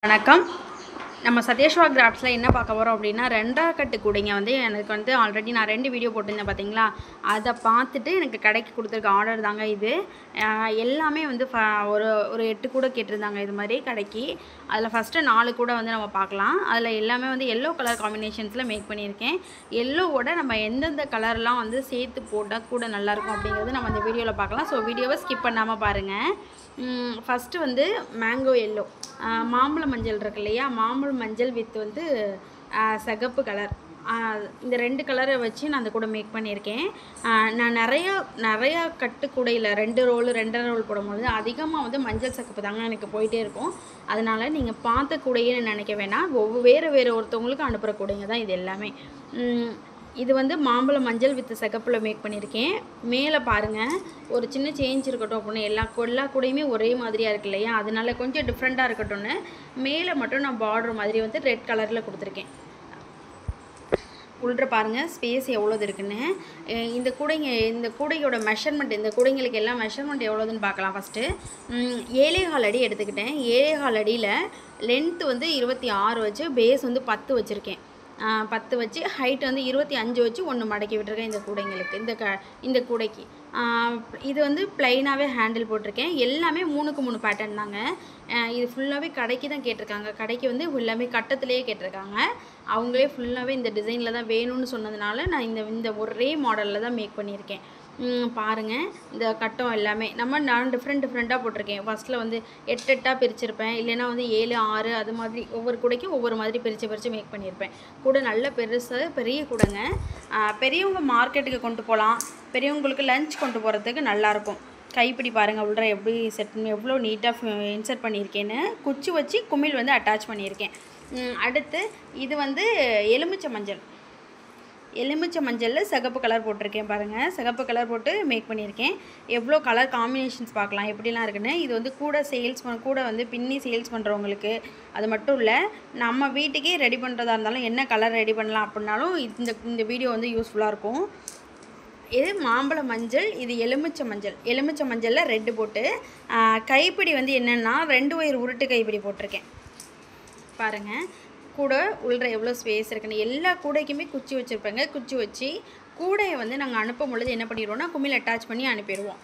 வணக்கம். நம்ம சத்யஸ்வா கிராஃப்ட்ஸில் என்ன பார்க்க போகிறோம் அப்படின்னா, 2 கட்டு கூடைங்க வந்து எனக்கு வந்து ஆல்ரெடி நான் 2 வீடியோ போட்டிருந்தேன் பார்த்தீங்களா, அதை பார்த்துட்டு எனக்கு கடைக்கு கொடுத்துருக்க ஆர்டர் தாங்க இது. எல்லாமே வந்து ஒரு 8 கூடை கேட்டிருந்தாங்க இது மாதிரி கடைக்கு. அதில் ஃபஸ்ட்டு 4 கூடை வந்து நம்ம பார்க்கலாம். அதில் எல்லாமே வந்து எல்லோ கலர் காம்பினேஷன்ஸில் மேக் பண்ணியிருக்கேன். எல்லோவோட நம்ம எந்தெந்த கலர்லாம் வந்து சேர்த்து போட்டால் கூட நல்லாயிருக்கும் அப்படிங்கிறது நம்ம இந்த வீடியோவில் பார்க்கலாம். ஸோ வீடியோவை ஸ்கிப் பண்ணாமல் பாருங்கள். ஃபஸ்ட்டு வந்து மேங்கோ எல்லோ, மாம்பழ மஞ்சள் இருக்கு இல்லையா, மாம்பழ மஞ்சள் வித் வந்து சிகப்பு கலர், இந்த 2 கலரை வச்சு நான் அந்த கூட மேக் பண்ணியிருக்கேன். நான் நிறையா கட்டு கூடையில் 2 ரோல் 2.5 ரோல் போடும்போது அதிகமாக வந்து மஞ்சள் சிகப்பு தாங்க எனக்கு போயிட்டே இருக்கும். அதனால் நீங்கள் பார்த்த கூடையே நினைக்க வேணாம், வேறு ஒருத்தவங்களுக்கு அனுப்புகிற கூடைங்க தான் இது எல்லாமே. இது வந்து மாம்பழ மஞ்சள் வித் சிகப்பில் மேக் பண்ணியிருக்கேன். மேலே பாருங்கள், ஒரு சின்ன சேஞ்ச் இருக்கட்டும் அப்படின்னு எல்லா கூடையுமே ஒரே மாதிரியாக இருக்கு இல்லையா, அதனால கொஞ்சம் டிஃப்ரெண்ட்டாக இருக்கட்டும்னு மேலே மட்டும் நான் பார்டர் மாதிரி வந்து ரெட் கலரில் கொடுத்துருக்கேன். உள்ள பாருங்கள் ஸ்பேஸ் எவ்வளோது இருக்குன்னு. இந்த கூடையோட மெஷர்மெண்ட், இந்த கூடைங்களுக்கு எல்லாம் மெஷர்மெண்ட் எவ்வளோதுன்னு பார்க்கலாம். ஃபஸ்ட்டு 7.25 அடி எடுத்துக்கிட்டேன். 7.25 அடியில் லென்த்து வந்து 26 வச்சு, பேஸ் வந்து 10 வச்சுருக்கேன். 10 வச்சு, ஹைட் வந்து 25 வச்சு 1 மடக்கி விட்டுருக்கேன் இந்த கூடைங்களுக்கு. இந்த கூடைக்கு இது வந்து ப்ளைனாகவே ஹேண்டில் போட்டிருக்கேன். எல்லாமே 3க்கு 3 பேட்டர்ன் தாங்க. இது ஃபுல்லாகவே கடைக்கு தான் கேட்டிருக்காங்க. கடைக்கு வந்து எல்லாமே கட்டத்துலேயே கேட்டிருக்காங்க. அவங்களே ஃபுல்லாகவே இந்த டிசைனில் தான் வேணும்னு சொன்னதுனால நான் இந்த ஒரே மாடலில் தான் மேக் பண்ணியிருக்கேன். பாருங்கள், இந்த கட்டம் எல்லாமே நான் டிஃப்ரெண்ட்டாக போட்டிருக்கேன். ஃபஸ்ட்டில் வந்து 8 பிரிச்சிருப்பேன், இல்லைன்னா வந்து 7, 6 அது மாதிரி ஒவ்வொரு கூடைக்கும் ஒவ்வொரு மாதிரி பிரித்து மேக் பண்ணியிருப்பேன். கூட நல்ல பெரிய கூடைங்க. பெரியவங்க மார்க்கெட்டுக்கு கொண்டு போகலாம், பெரியவங்களுக்கு லஞ்ச் கொண்டு போகிறதுக்கு நல்லாயிருக்கும். கைப்பிடி பாருங்கள் உள்ள எப்படி எவ்வளோ நீட்டாக இன்சர்ட் பண்ணியிருக்கேன்னு. குச்சி வச்சு குமிழ் வந்து அட்டாச் பண்ணியிருக்கேன். அடுத்து இது வந்து எலுமிச்சை மஞ்சளில் சிகப்பு கலர் போட்டிருக்கேன் பாருங்கள். சிகப்பு கலர் போட்டு மேக் பண்ணியிருக்கேன். எவ்வளோ கலர் காம்பினேஷன்ஸ் பார்க்கலாம் எப்படிலாம் இருக்குன்னு. இது வந்து கூட வந்து பின்னி சேல்ஸ் பண்ணுறவங்களுக்கு அது மட்டும் இல்லை, நம்ம வீட்டுக்கே ரெடி பண்ணுறதா இருந்தாலும் என்ன கலர் ரெடி பண்ணலாம் அப்படின்னாலும் இந்த வீடியோ வந்து யூஸ்ஃபுல்லாக இருக்கும். இது மாம்பழ மஞ்சள், இது எலுமிச்சை மஞ்சளில் ரெட்டு போட்டு, கைப்பிடி வந்து என்னென்னா 2 ஒயர் உருட்டு கைப்பிடி போட்டிருக்கேன் பாருங்கள். கூட உள்ள எவ்வளோ ஸ்பேஸ் இருக்குன்னு. எல்லா கூடைக்குமே குச்சி வச்சுருப்பேங்க. குச்சி வச்சு கூடையை வந்து நாங்கள் அனுப்பும் பொழுது என்ன பண்ணிடுவோம்னா குமிழ் அட்டாச் பண்ணி அனுப்பிடுவோம்.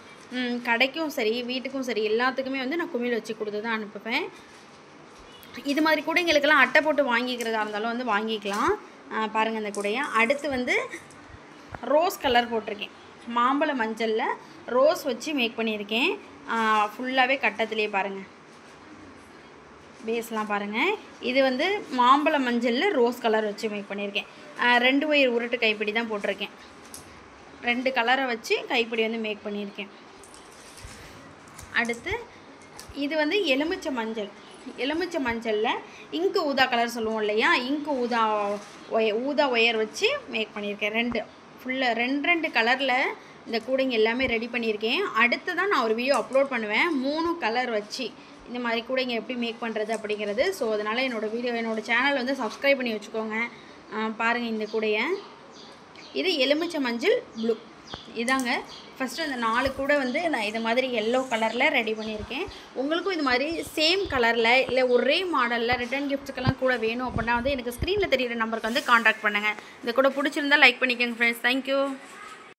கடைக்கும் சரி வீட்டுக்கும் சரி எல்லாத்துக்குமே வந்து நான் குமிழ் வச்சு கொடுத்து தான் அனுப்புவேன். இது மாதிரி கூடைங்களுக்கெல்லாம் அட்டை போட்டு வாங்கிக்கிறதா இருந்தாலும் வந்து வாங்கிக்கலாம். பாருங்கள் இந்த கூடையை. அடுத்து வந்து ரோஸ் கலர் போட்டிருக்கேன். மாம்பழ மஞ்சளில் ரோஸ் வச்சு மேக் பண்ணியிருக்கேன். ஃபுல்லாகவே கட்டத்துலேயே பாருங்கள், பேஸ்லாம் பாருங்கள். இது வந்து மாம்பழ மஞ்சளில் ரோஸ் கலர் வச்சு மேக் பண்ணியிருக்கேன். 2 ஒயர் உருட்டு கைப்பிடி தான் போட்டிருக்கேன். 2 கலரை வச்சு கைப்பிடி வந்து மேக் பண்ணியிருக்கேன். அடுத்து இது வந்து எலுமிச்சை மஞ்சளில் இங்கு ஊதா கலர் சொல்லுவோம் இல்லையா, இங்கு ஊதா ஒயர் வச்சு மேக் பண்ணியிருக்கேன். ஃபுல்லாக 2 கலரில் இந்த கூடைங்க எல்லாமே ரெடி பண்ணியிருக்கேன். அடுத்து தான் நான் ஒரு வீடியோ அப்லோட் பண்ணுவேன் 3 கலர் வச்சு இந்த மாதிரி கூடைங்க எப்படி மேக் பண்ணுறது அப்படிங்கிறது. ஸோ அதனால் என்னோடய சேனல் வந்து சப்ஸ்கிரைப் பண்ணி வச்சுக்கோங்க. பாருங்கள் இந்த கூடையை. இது எலுமிச்சை மஞ்சள் ப்ளூ இதாங்க. ஃபஸ்ட்டு அந்த 4 கூடை வந்து நான் இது மாதிரி எல்லோ கலரில் ரெடி பண்ணியிருக்கேன். உங்களுக்கும் இது மாதிரி சேம் கலரில் இல்லை ஒரே மாடலில் ரிட்டன் கிஃப்ட்ஸ்க்கெல்லாம் கூட வேணும் அப்படின்னா வந்து எனக்கு ஸ்க்ரீனில் தெரிகிற நம்பருக்கு வந்து காண்டாக்ட் பண்ணுங்கள். இந்த கூட பிடிச்சிருந்தால் லைக் பண்ணிக்கோங்க ஃப்ரெண்ட்ஸ். தேங்க்யூ.